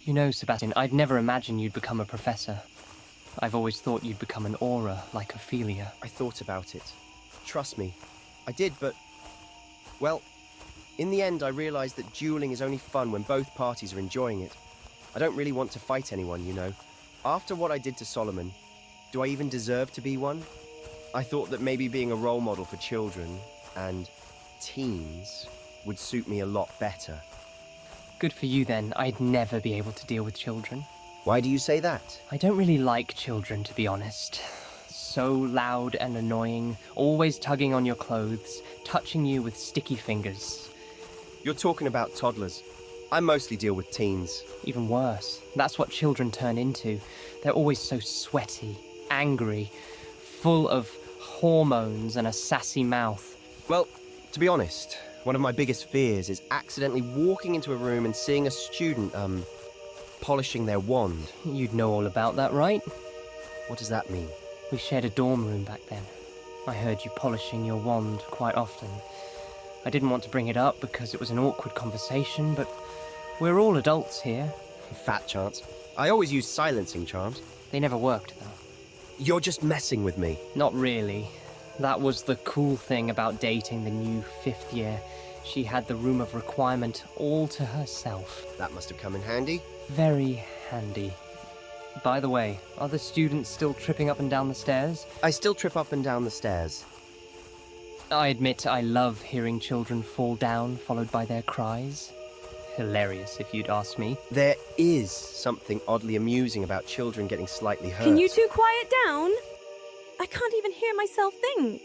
You know, Sebastian, I'd never imagined you'd become a professor. I've always thought you'd become an auror, like Ophelia. I thought about it. Trust me, I did, but... well, in the end I realized that dueling is only fun when both parties are enjoying it. I don't really want to fight anyone, you know. After what I did to Solomon, do I even deserve to be one? I thought that maybe being a role model for children and teens would suit me a lot better. Good for you then. I'd never be able to deal with children. Why do you say that? I don't really like children, to be honest. So loud and annoying, always tugging on your clothes, touching you with sticky fingers. You're talking about toddlers. I mostly deal with teens. Even worse. That's what children turn into. They're always so sweaty, angry, full of hormones and a sassy mouth. Well, to be honest, one of my biggest fears is accidentally walking into a room and seeing a student, polishing their wand. You'd know all about that, right? What does that mean? We shared a dorm room back then. I heard you polishing your wand quite often. I didn't want to bring it up because it was an awkward conversation, but we're all adults here. Fat chance. I always use silencing charms. They never worked, though. You're just messing with me. Not really. That was the cool thing about dating the new 5th year. She had the room of requirement all to herself. That must have come in handy. Very handy. By the way, are the students still tripping up and down the stairs? I still trip up and down the stairs. I admit I love hearing children fall down, followed by their cries. Hilarious, if you'd ask me. There is something oddly amusing about children getting slightly hurt. Can you two quiet down? I can't even hear myself think.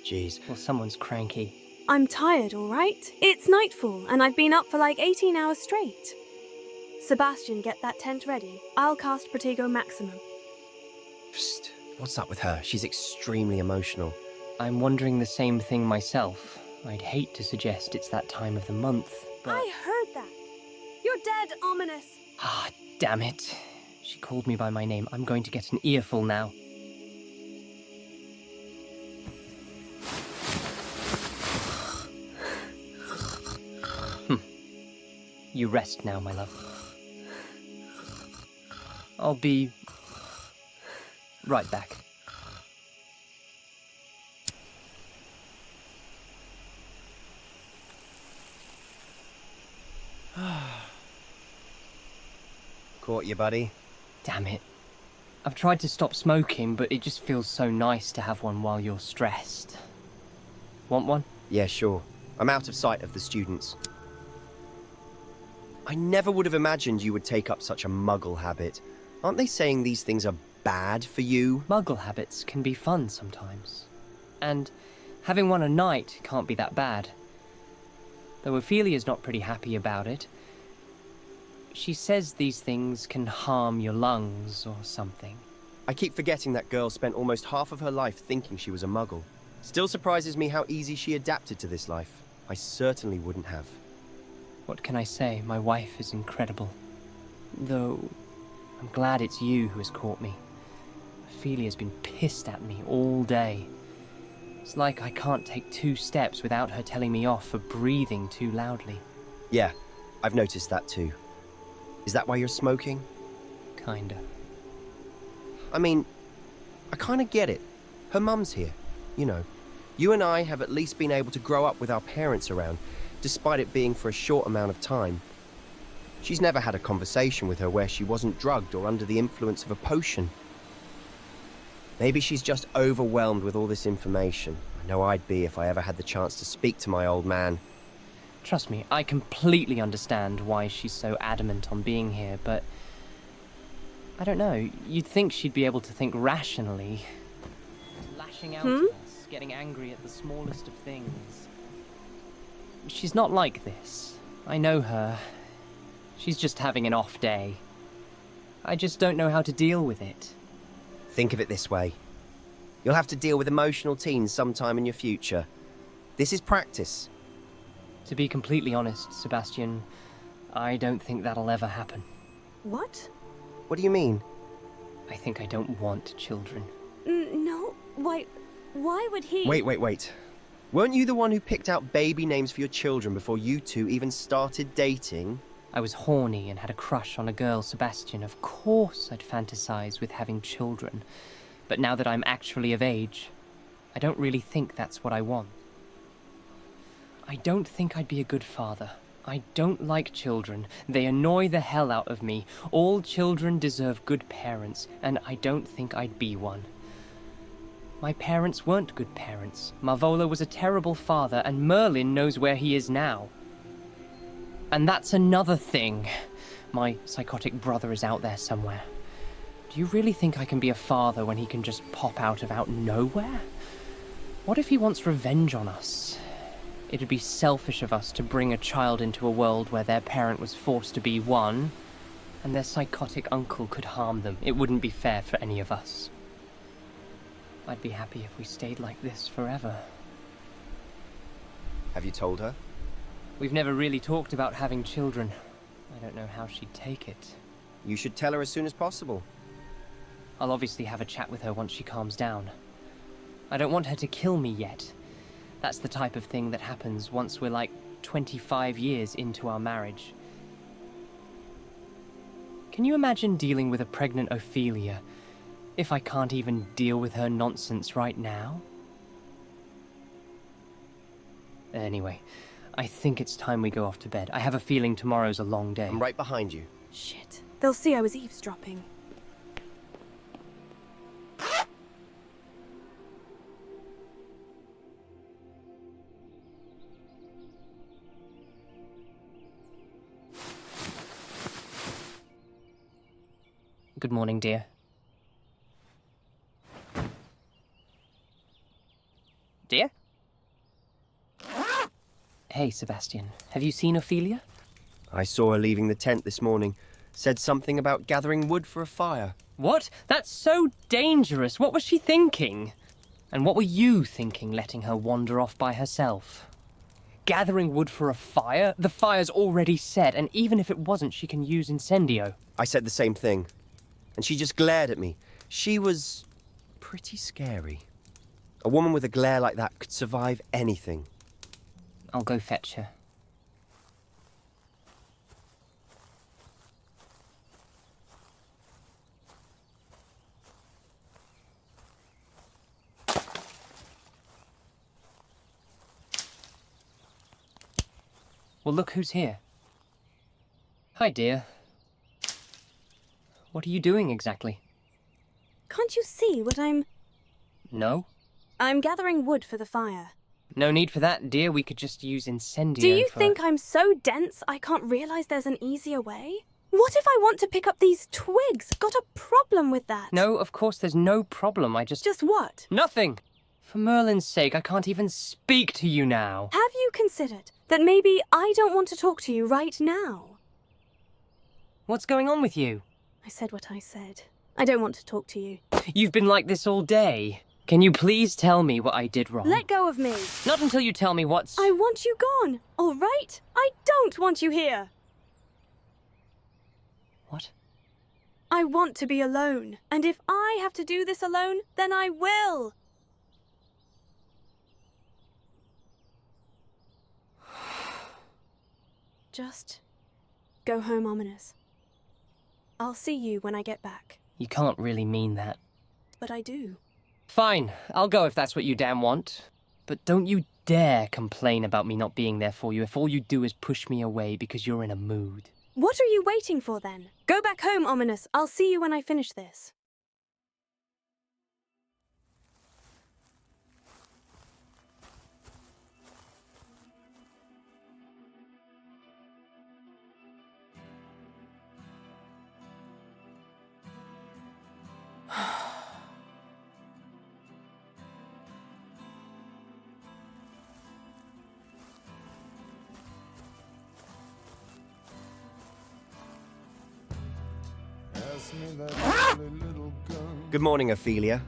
Jeez. Well, someone's cranky. I'm tired, all right? It's nightfall, and I've been up for like 18 hours straight. Sebastian, get that tent ready. I'll cast Protego Maximum. Psst. What's up with her? She's extremely emotional. I'm wondering the same thing myself. I'd hate to suggest it's that time of the month, but... I heard that. You're dead, Ominis. Ah, damn it. She called me by my name. I'm going to get an earful now. You rest now, my love. I'll be right back. Caught you, buddy. Damn it. I've tried to stop smoking, but it just feels so nice to have one while you're stressed. Want one? Yeah, sure. I'm out of sight of the students. I never would have imagined you would take up such a muggle habit. Aren't they saying these things are bad for you? Muggle habits can be fun sometimes. And having one a night can't be that bad. Though Ophelia's not pretty happy about it. She says these things can harm your lungs or something. I keep forgetting that girl spent almost half of her life thinking she was a muggle. Still surprises me how easy she adapted to this life. I certainly wouldn't have. What can I say? My wife is incredible. Though, I'm glad it's you who has caught me. Ophelia's been pissed at me all day. It's like I can't take 2 steps without her telling me off for breathing too loudly. Yeah, I've noticed that too. Is that why you're smoking? Kinda. I mean, I kinda get it. Her mum's here. You know, you and I have at least been able to grow up with our parents around, despite it being for a short amount of time. She's never had a conversation with her where she wasn't drugged or under the influence of a potion. Maybe she's just overwhelmed with all this information. I know I'd be if I ever had the chance to speak to my old man. Trust me, I completely understand why she's so adamant on being here, but... I don't know, you'd think she'd be able to think rationally. Lashing out at us, getting angry at the smallest of things. She's not like this. I know her. She's just having an off day. I just don't know how to deal with it. Think of it this way. You'll have to deal with emotional teens sometime in your future. This is practice. To be completely honest, Sebastian, I don't think that'll ever happen. What? What do you mean? I think I don't want children. No. Why would he... Wait. Weren't you the one who picked out baby names for your children before you two even started dating? I was horny and had a crush on a girl, Sebastian. Of course I'd fantasize with having children. But now that I'm actually of age, I don't really think that's what I want. I don't think I'd be a good father. I don't like children. They annoy the hell out of me. All children deserve good parents, and I don't think I'd be one. My parents weren't good parents. Marvola was a terrible father, and Merlin knows where he is now. And that's another thing. My psychotic brother is out there somewhere. Do you really think I can be a father when he can just pop out nowhere? What if he wants revenge on us? It'd be selfish of us to bring a child into a world where their parent was forced to be one, and their psychotic uncle could harm them. It wouldn't be fair for any of us. I'd be happy if we stayed like this forever. Have you told her? We've never really talked about having children. I don't know how she'd take it. You should tell her as soon as possible. I'll obviously have a chat with her once she calms down. I don't want her to kill me yet. That's the type of thing that happens once we're like 25 years into our marriage. Can you imagine dealing with a pregnant Ophelia if I can't even deal with her nonsense right now? Anyway, I think it's time we go off to bed. I have a feeling tomorrow's a long day. I'm right behind you. Shit. They'll see I was eavesdropping. Good morning, dear. Dear? Hey, Sebastian. Have you seen Ophelia? I saw her leaving the tent this morning. Said something about gathering wood for a fire. What? That's so dangerous. What was she thinking? And what were you thinking, letting her wander off by herself? Gathering wood for a fire? The fire's already set, and even if it wasn't, she can use incendio. I said the same thing. And she just glared at me. She was pretty scary. A woman with a glare like that could survive anything. I'll go fetch her. Well, look who's here. Hi, dear. What are you doing exactly? Can't you see what No? I'm gathering wood for the fire. No need for that, dear. We could just use incendio. Do you think I'm so dense I can't realize there's an easier way? What if I want to pick up these twigs? Got a problem with that? No, of course there's no problem. Just what? Nothing! For Merlin's sake, I can't even speak to you now. Have you considered that maybe I don't want to talk to you right now? What's going on with you? I said what I said. I don't want to talk to you. You've been like this all day. Can you please tell me what I did wrong? Let go of me. Not until you tell me what's... I want you gone, all right? I don't want you here. What? I want to be alone. And if I have to do this alone, then I will. Just go home, Ominis. I'll see you when I get back. You can't really mean that. But I do. Fine, I'll go if that's what you damn want. But don't you dare complain about me not being there for you if all you do is push me away because you're in a mood. What are you waiting for then? Go back home, Ominis. I'll see you when I finish this. Good morning, Ophelia.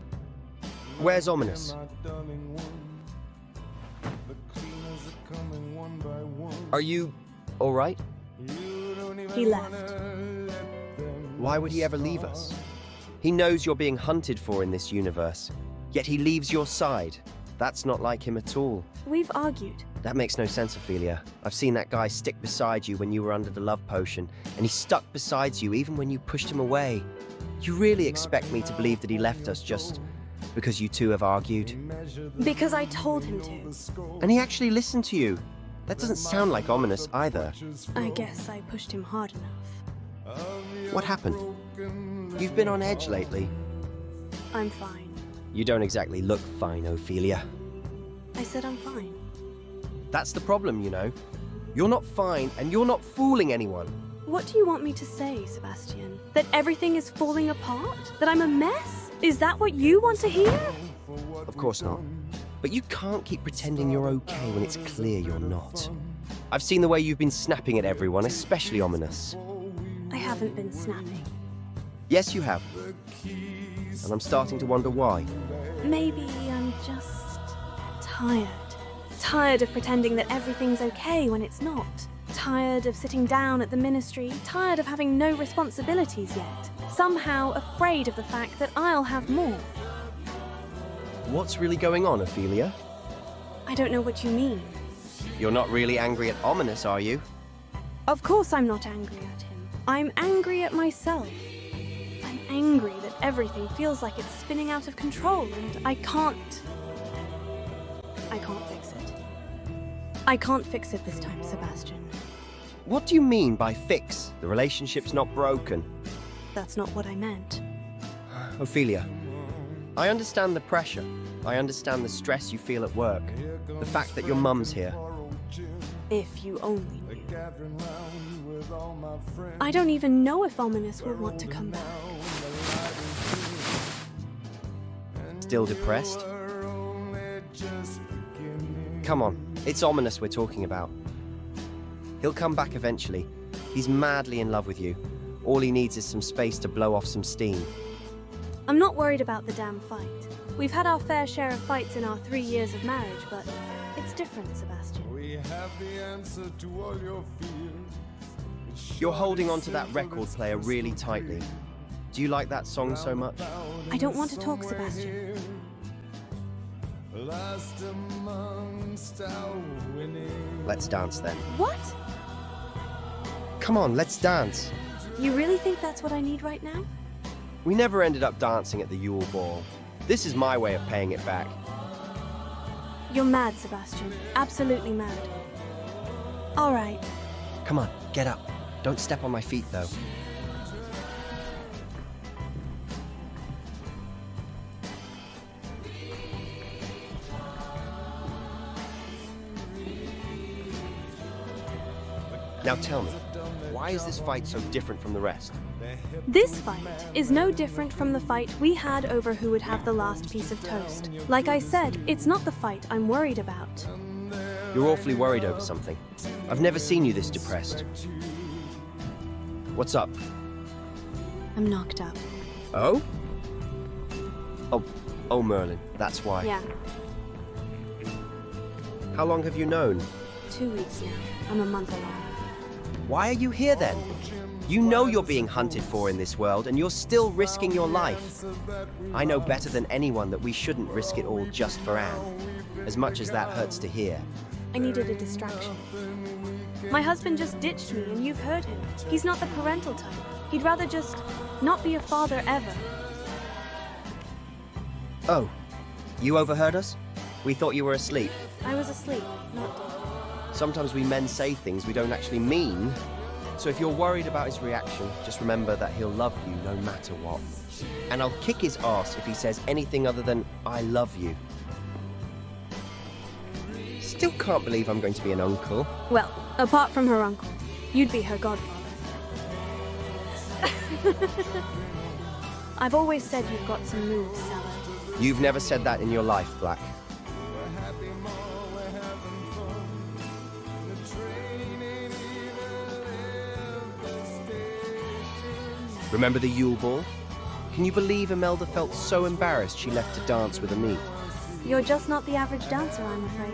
Where's Ominis? Are you all right? He left. Why would he ever leave us? He knows you're being hunted for in this universe, yet he leaves your side. That's not like him at all. We've argued. That makes no sense, Ophelia. I've seen that guy stick beside you when you were under the love potion, and he stuck beside you even when you pushed him away. You really expect me to believe that he left us just because you two have argued? Because I told him to. And he actually listened to you. That doesn't sound like Ominis either. I guess I pushed him hard enough. What happened? You've been on edge lately. I'm fine. You don't exactly look fine, Ophelia. I said I'm fine. That's the problem, you know. You're not fine, and you're not fooling anyone. What do you want me to say, Sebastian? That everything is falling apart? That I'm a mess? Is that what you want to hear? Of course not. But you can't keep pretending you're okay when it's clear you're not. I've seen the way you've been snapping at everyone, especially Ominis. I haven't been snapping. Yes, you have. And I'm starting to wonder why. Maybe I'm just tired. Tired of pretending that everything's okay when it's not. Tired of sitting down at the ministry. Tired of having no responsibilities yet. Somehow afraid of the fact that I'll have more. What's really going on, Ophelia? I don't know what you mean. You're not really angry at Ominis, are you? Of course I'm not angry at him. I'm angry at myself. I'm angry that everything feels like it's spinning out of control and I can't fix it. I can't fix it this time, Sebastian. What do you mean by fix? The relationship's not broken. That's not what I meant. Ophelia, I understand the pressure. I understand the stress you feel at work. The fact that your mum's here. If you only knew. I don't even know if Ominis will want to come back. Still depressed? Come on, it's Ominis we're talking about. He'll come back eventually. He's madly in love with you. All he needs is some space to blow off some steam. I'm not worried about the damn fight. We've had our fair share of fights in our 3 years of marriage, but it's different, Sebastian. You're holding on to that record player really tightly. Do you like that song so much? I don't want to talk, Sebastian. Let's dance then. What? Come on, let's dance. You really think that's what I need right now? We never ended up dancing at the Yule Ball. This is my way of paying it back. You're mad, Sebastian. Absolutely mad. All right. Come on, get up. Don't step on my feet, though. Now tell me, why is this fight so different from the rest? This fight is no different from the fight we had over who would have the last piece of toast. Like I said, it's not the fight I'm worried about. You're awfully worried over something. I've never seen you this depressed. What's up? I'm knocked up. Oh? Oh, Merlin, that's why. Yeah, How long have you known? 2 weeks now. I'm a month along. Why are you here then? You know you're being hunted for in this world, and you're still risking your life. I know better than anyone that we shouldn't risk it all just for Anne, as much as that hurts to hear. I needed a distraction. My husband just ditched me, and you've heard him. He's not the parental type. He'd rather just not be a father ever. Oh, you overheard us? We thought you were asleep. I was asleep, not dead. Sometimes we men say things we don't actually mean. So if you're worried about his reaction, just remember that he'll love you no matter what. And I'll kick his ass if he says anything other than, I love you. Still can't believe I'm going to be an uncle. Well, apart from her uncle, you'd be her godfather. I've always said you've got some moves, Sally. You've never said that in your life, Black. Remember the Yule Ball? Can you believe Imelda felt so embarrassed she left to dance with me? You're just not the average dancer, I'm afraid.